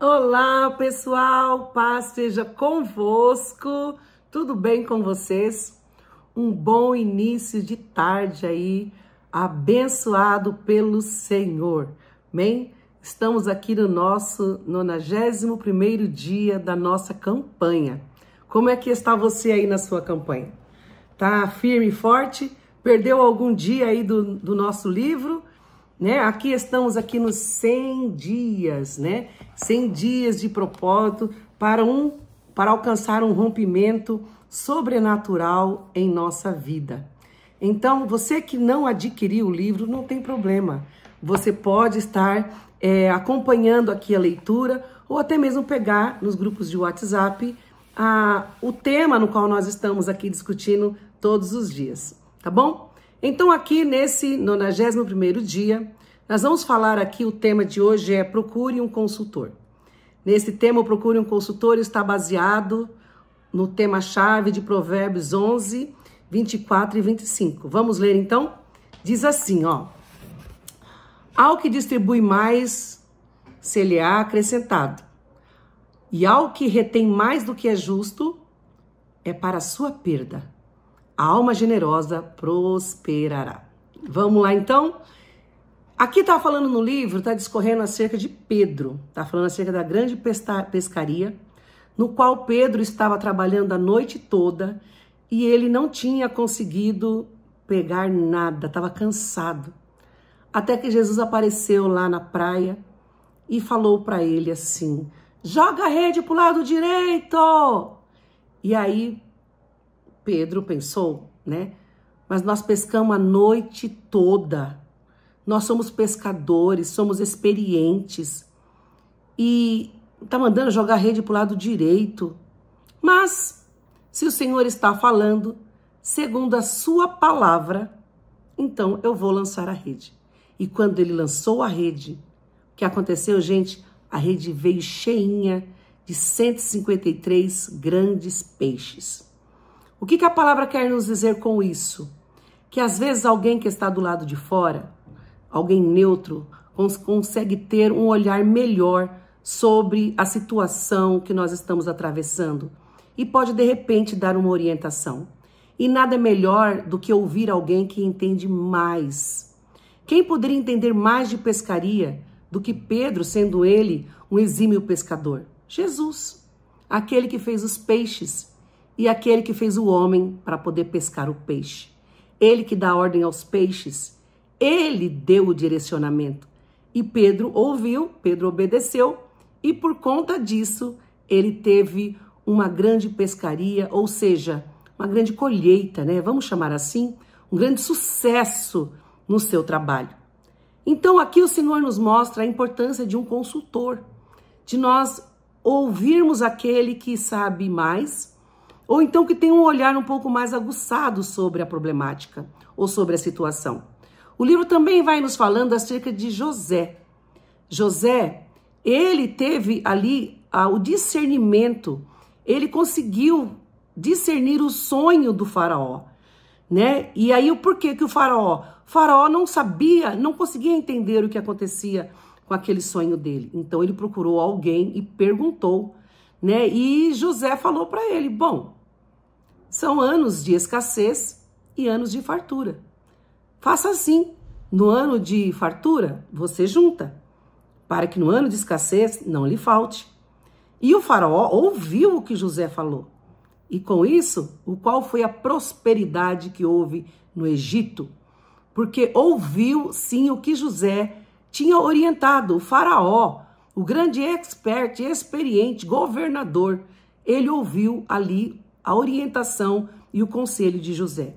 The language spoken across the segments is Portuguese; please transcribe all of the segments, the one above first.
Olá, pessoal, paz seja convosco, tudo bem com vocês? Um bom início de tarde aí, abençoado pelo Senhor, amém? Estamos aqui no nosso 91º dia da nossa campanha. Como é que está você aí na sua campanha? Tá firme e forte? Perdeu algum dia aí do nosso livro? Né? Aqui estamos aqui nos 100 dias, né? 100 dias de propósito para alcançar um rompimento sobrenatural em nossa vida. Então, você que não adquiriu o livro, não tem problema. Você pode estar acompanhando aqui a leitura ou até mesmo pegar nos grupos de WhatsApp o tema no qual nós estamos aqui discutindo todos os dias, tá bom? Então aqui nesse 91º dia, nós vamos falar aqui, o tema de hoje é Procure um Consultor. Nesse tema, o Procure um Consultor está baseado no tema-chave de Provérbios 11, 24 e 25. Vamos ler então? Diz assim, ó. Ao que distribui mais, se lhe há acrescentado. E ao que retém mais do que é justo, é para a sua perda. A alma generosa prosperará. Vamos lá, então? Aqui está falando no livro, está discorrendo acerca de Pedro. Está falando acerca da grande pescaria, no qual Pedro estava trabalhando a noite toda e ele não tinha conseguido pegar nada, estava cansado. Até que Jesus apareceu lá na praia e falou para ele assim, joga a rede para o lado direito! E aí Pedro pensou, né? Mas nós pescamos a noite toda. Nós somos pescadores, somos experientes. E tá mandando jogar a rede para o lado direito. Mas, se o Senhor está falando, segundo a sua palavra, então eu vou lançar a rede. E quando ele lançou a rede, o que aconteceu, gente? A rede veio cheinha de 153 grandes peixes. O que a palavra quer nos dizer com isso? Que às vezes alguém que está do lado de fora, alguém neutro, consegue ter um olhar melhor sobre a situação que nós estamos atravessando e pode de repente dar uma orientação. E nada é melhor do que ouvir alguém que entende mais. Quem poderia entender mais de pescaria do que Pedro, sendo ele um exímio pescador? Jesus, aquele que fez os peixes. E aquele que fez o homem para poder pescar o peixe. Ele que dá ordem aos peixes. Ele deu o direcionamento. E Pedro ouviu, Pedro obedeceu. E por conta disso, ele teve uma grande pescaria, ou seja, uma grande colheita, né? Vamos chamar assim, um grande sucesso no seu trabalho. Então aqui o Senhor nos mostra a importância de um consultor. De nós ouvirmos aquele que sabe mais, ou então que tem um olhar um pouco mais aguçado sobre a problemática ou sobre a situação. O livro também vai nos falando acerca de José. José, ele teve ali o discernimento, ele conseguiu discernir o sonho do faraó, né? E aí o porquê que o faraó não sabia, não conseguia entender o que acontecia com aquele sonho dele. Então ele procurou alguém e perguntou, né? E José falou para ele, bom, são anos de escassez e anos de fartura. Faça assim, no ano de fartura, você junta, para que no ano de escassez não lhe falte. E o faraó ouviu o que José falou. E com isso, qual foi a prosperidade que houve no Egito? Porque ouviu sim o que José tinha orientado. O faraó, o grande expert, experiente, governador, ele ouviu ali a orientação e o conselho de José.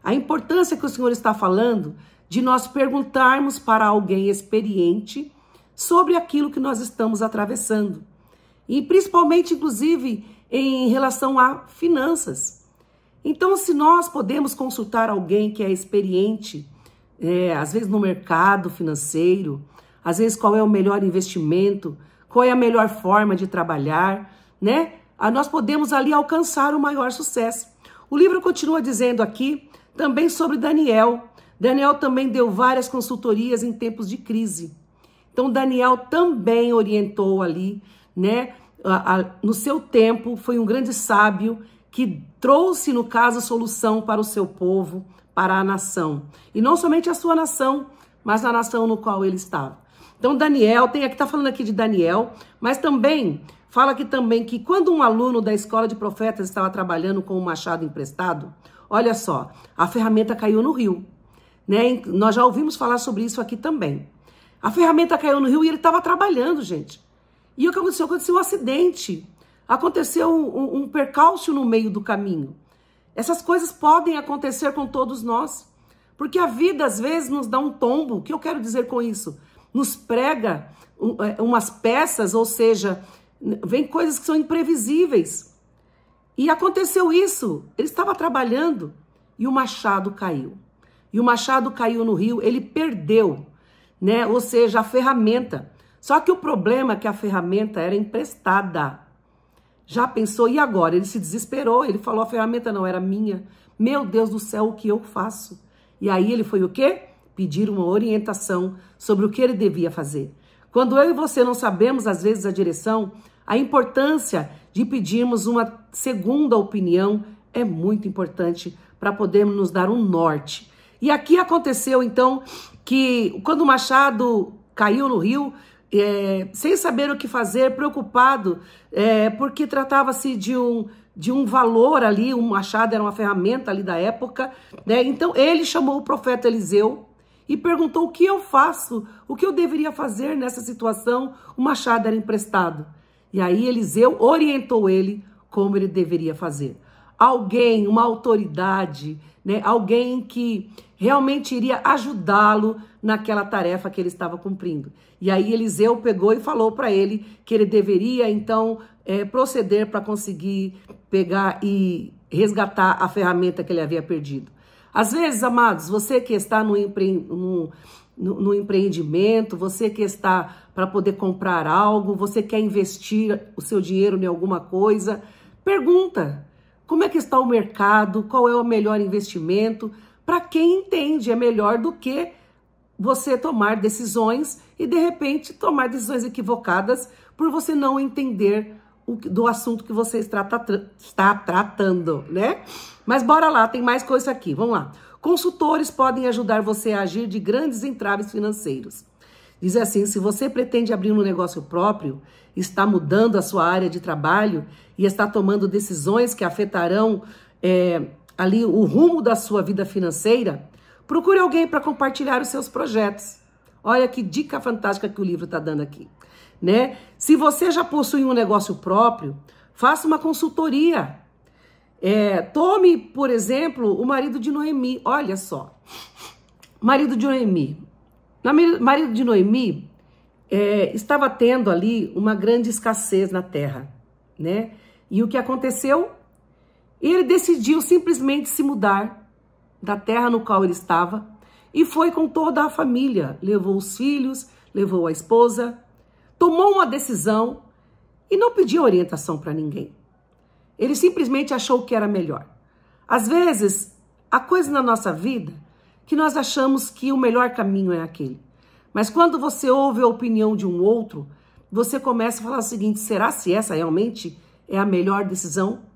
A importância que o Senhor está falando de nós perguntarmos para alguém experiente sobre aquilo que nós estamos atravessando. E principalmente, inclusive, em relação a finanças. Então, se nós podemos consultar alguém que é experiente, às vezes no mercado financeiro, às vezes qual é o melhor investimento, qual é a melhor forma de trabalhar, né? Nós podemos ali alcançar o maior sucesso. O livro continua dizendo aqui também sobre Daniel. Daniel também deu várias consultorias em tempos de crise. Então Daniel também orientou ali, né, no seu tempo, foi um grande sábio que trouxe, no caso, solução para o seu povo, para a nação. E não somente a sua nação, mas a nação no qual ele estava. Então, Daniel, está falando aqui de Daniel, mas também fala aqui também que quando um aluno da escola de profetas estava trabalhando com um machado emprestado, olha só, a ferramenta caiu no rio, né? Nós já ouvimos falar sobre isso aqui também. A ferramenta caiu no rio e ele estava trabalhando, gente. E o que aconteceu? Aconteceu um acidente. Aconteceu um percalço no meio do caminho. Essas coisas podem acontecer com todos nós. Porque a vida, às vezes, nos dá um tombo. O que eu quero dizer com isso? Nos prega umas peças, ou seja, vem coisas que são imprevisíveis. E aconteceu isso. Ele estava trabalhando e o machado caiu. E o machado caiu no rio, ele perdeu, né? Ou seja, a ferramenta. Só que o problema é que a ferramenta era emprestada. Já pensou? E agora? Ele se desesperou, ele falou, a ferramenta não era minha. Meu Deus do céu, o que eu faço? E aí ele foi o quê? Pedir uma orientação sobre o que ele devia fazer. Quando eu e você não sabemos, às vezes, a direção, a importância de pedirmos uma segunda opinião é muito importante para podermos nos dar um norte. E aqui aconteceu, então, que quando o machado caiu no rio, sem saber o que fazer, preocupado, porque tratava-se de um valor ali, um machado era uma ferramenta ali da época, né? Então ele chamou o profeta Eliseu e perguntou o que eu faço, o que eu deveria fazer nessa situação, o machado era emprestado. E aí Eliseu orientou ele como ele deveria fazer. Alguém, uma autoridade, né? Alguém que realmente iria ajudá-lo naquela tarefa que ele estava cumprindo. E aí Eliseu pegou e falou para ele que ele deveria, então, proceder para conseguir pegar e resgatar a ferramenta que ele havia perdido. Às vezes, amados, você que está no empreendimento, você que está para poder comprar algo, você quer investir o seu dinheiro em alguma coisa, pergunta como é que está o mercado, qual é o melhor investimento. Para quem entende, é melhor do que você tomar decisões e, de repente, tomar decisões equivocadas por você não entender do assunto que você está tratando, né? Mas bora lá, tem mais coisa aqui, vamos lá. Consultores podem ajudar você a agir de grandes entraves financeiros. Diz assim, se você pretende abrir um negócio próprio, está mudando a sua área de trabalho e está tomando decisões que afetarão ali o rumo da sua vida financeira, procure alguém para compartilhar os seus projetos. Olha que dica fantástica que o livro está dando aqui, né? Se você já possui um negócio próprio, faça uma consultoria. Tome, por exemplo, o marido de Noemi. Olha só, marido de Noemi. Marido de Noemi estava tendo ali uma grande escassez na terra, né? E o que aconteceu? Ele decidiu simplesmente se mudar da terra no qual ele estava e foi com toda a família. Levou os filhos, levou a esposa, tomou uma decisão e não pediu orientação para ninguém. Ele simplesmente achou que era melhor. Às vezes, há coisas na nossa vida que nós achamos que o melhor caminho é aquele. Mas quando você ouve a opinião de um outro, você começa a falar o seguinte, será se essa realmente é a melhor decisão?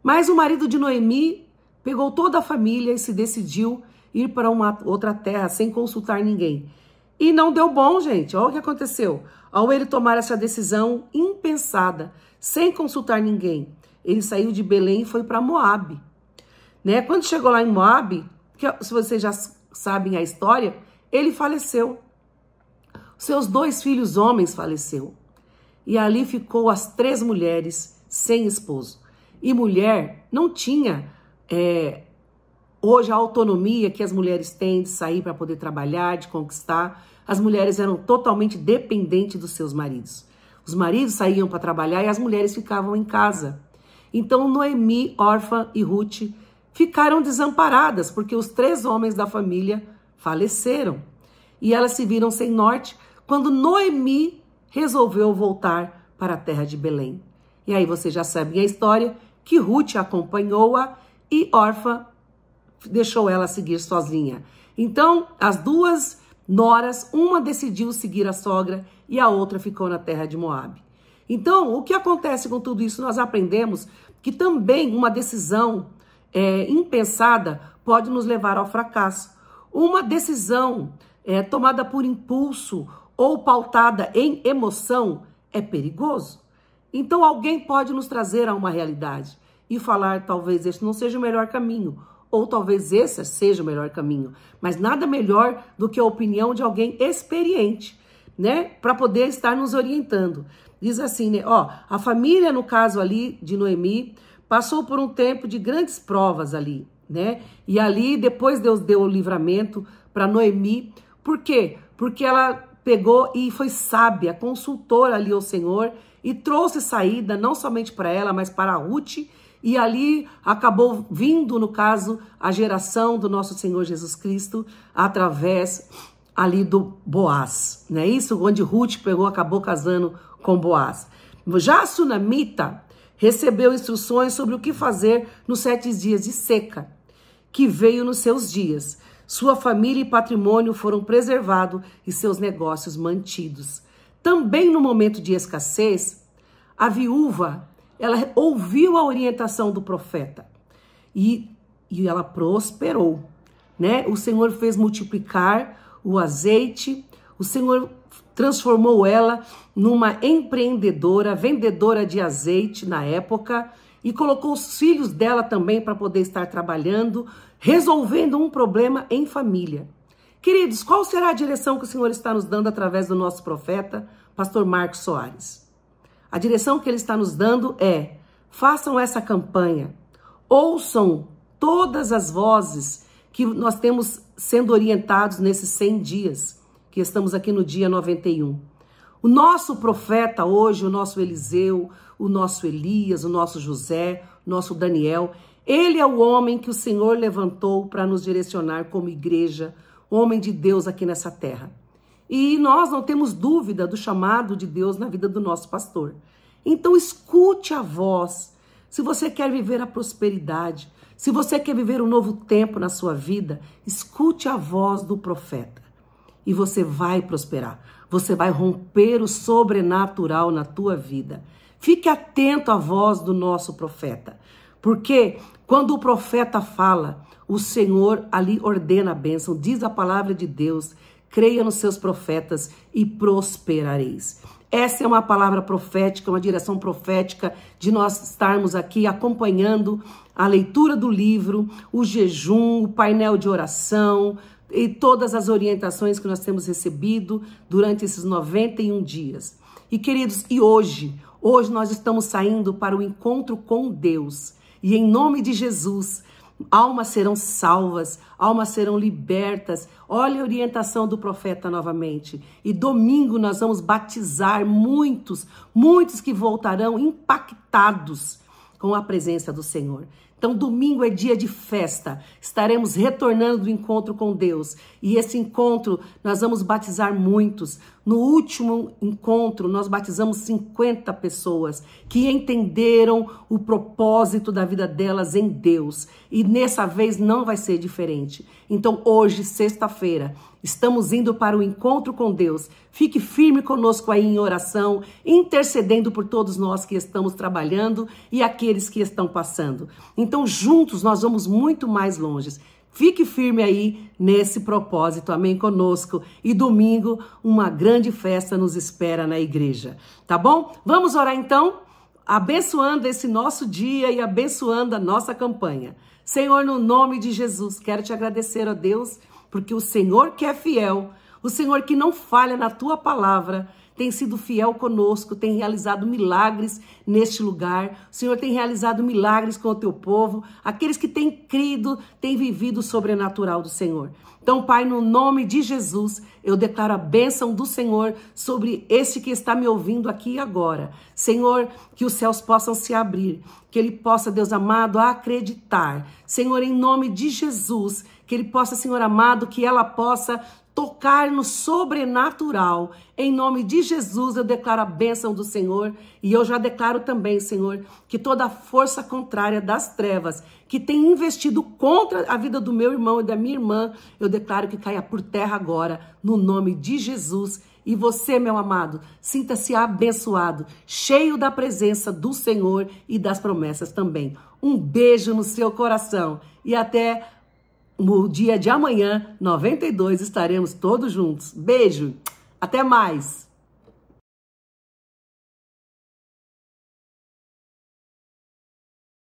Mas o marido de Noemi pegou toda a família e se decidiu ir para uma outra terra sem consultar ninguém. E não deu bom, gente. Olha o que aconteceu. Ao ele tomar essa decisão impensada, sem consultar ninguém, ele saiu de Belém e foi para Moabe. Né? Quando chegou lá em Moabe, se vocês já sabem a história, ele faleceu. Seus 2 filhos homens faleceu. E ali ficou as 3 mulheres sem esposo. E mulher não tinha hoje a autonomia que as mulheres têm de sair para poder trabalhar, de conquistar. As mulheres eram totalmente dependentes dos seus maridos. Os maridos saíam para trabalhar e as mulheres ficavam em casa. Então Noemi, Orfa e Ruth ficaram desamparadas porque os 3 homens da família faleceram. E elas se viram sem norte quando Noemi resolveu voltar para a terra de Belém. E aí você já sabe a história, que Ruth acompanhou-a e Orfa deixou ela seguir sozinha. Então, as 2 noras, uma decidiu seguir a sogra e a outra ficou na terra de Moabe. Então, o que acontece com tudo isso? Nós aprendemos que também uma decisão impensada pode nos levar ao fracasso. Uma decisão tomada por impulso ou pautada em emoção é perigoso. Então, alguém pode nos trazer a uma realidade e falar, talvez esse não seja o melhor caminho, ou talvez esse seja o melhor caminho, mas nada melhor do que a opinião de alguém experiente, né, para poder estar nos orientando. Diz assim, né, a família, no caso ali de Noemi, passou por um tempo de grandes provas ali, né, e ali depois Deus deu o livramento para Noemi. Por quê? Porque ela pegou e foi sábia, consultou ali ao Senhor e trouxe saída não somente para ela, mas para a Ruth. E ali acabou vindo, no caso, a geração do nosso Senhor Jesus Cristo através ali do Boaz, não é isso? Onde Ruth acabou casando com Boaz. Já a sunamita recebeu instruções sobre o que fazer nos 7 dias de seca, que veio nos seus dias. Sua família e patrimônio foram preservados e seus negócios mantidos. Também no momento de escassez, a viúva, ela ouviu a orientação do profeta e ela prosperou, né? O Senhor fez multiplicar o azeite, o Senhor transformou ela numa empreendedora, vendedora de azeite na época, e colocou os filhos dela também para poder estar trabalhando, resolvendo um problema em família. Queridos, qual será a direção que o Senhor está nos dando através do nosso profeta, pastor Marcos Soares? A direção que ele está nos dando é: façam essa campanha, ouçam todas as vozes que nós temos sendo orientados nesses 100 dias, que estamos aqui no dia 91. O nosso profeta hoje, o nosso Eliseu, o nosso Elias, o nosso José, o nosso Daniel, ele é o homem que o Senhor levantou para nos direcionar como igreja, homem de Deus aqui nessa terra. E nós não temos dúvida do chamado de Deus na vida do nosso pastor. Então escute a voz. Se você quer viver a prosperidade, se você quer viver um novo tempo na sua vida, escute a voz do profeta. E você vai prosperar. Você vai romper o sobrenatural na tua vida. Fique atento à voz do nosso profeta. Porque quando o profeta fala, o Senhor ali ordena a bênção. Diz a palavra de Deus: creia nos seus profetas e prosperareis. Essa é uma palavra profética, uma direção profética de nós estarmos aqui acompanhando a leitura do livro, o jejum, o painel de oração e todas as orientações que nós temos recebido durante esses 91 dias. E queridos, hoje nós estamos saindo para o encontro com Deus. E em nome de Jesus, almas serão salvas, almas serão libertas. Olha a orientação do profeta novamente. E domingo nós vamos batizar muitos que voltarão impactados com a presença do Senhor. Então domingo é dia de festa, estaremos retornando do encontro com Deus. E esse encontro nós vamos batizar muitos. No último encontro nós batizamos 50 pessoas que entenderam o propósito da vida delas em Deus. E nessa vez não vai ser diferente. Então hoje, sexta-feira, estamos indo para o encontro com Deus. Fique firme conosco aí em oração, intercedendo por todos nós que estamos trabalhando e aqueles que estão passando. Então juntos nós vamos muito mais longe. Fique firme aí nesse propósito, amém, conosco. E domingo, uma grande festa nos espera na igreja, tá bom? Vamos orar então, abençoando esse nosso dia e abençoando a nossa campanha. Senhor, no nome de Jesus, quero te agradecer, ó Deus, porque o Senhor que é fiel, o Senhor que não falha na tua palavra, tem sido fiel conosco, tem realizado milagres neste lugar. O Senhor tem realizado milagres com o teu povo. Aqueles que têm crido, têm vivido o sobrenatural do Senhor. Então, Pai, no nome de Jesus, eu declaro a bênção do Senhor sobre este que está me ouvindo aqui e agora. Senhor, que os céus possam se abrir, que ele possa, Deus amado, acreditar. Senhor, em nome de Jesus, que ele possa, Senhor amado, que ela possa tocar no sobrenatural. Em nome de Jesus, eu declaro a bênção do Senhor. E eu já declaro também, Senhor, que toda a força contrária das trevas que tem investido contra a vida do meu irmão e da minha irmã, eu declaro que caia por terra agora, no nome de Jesus. E você, meu amado, sinta-se abençoado, cheio da presença do Senhor e das promessas também. Um beijo no seu coração e até no dia de amanhã, 92, estaremos todos juntos. Beijo, até mais!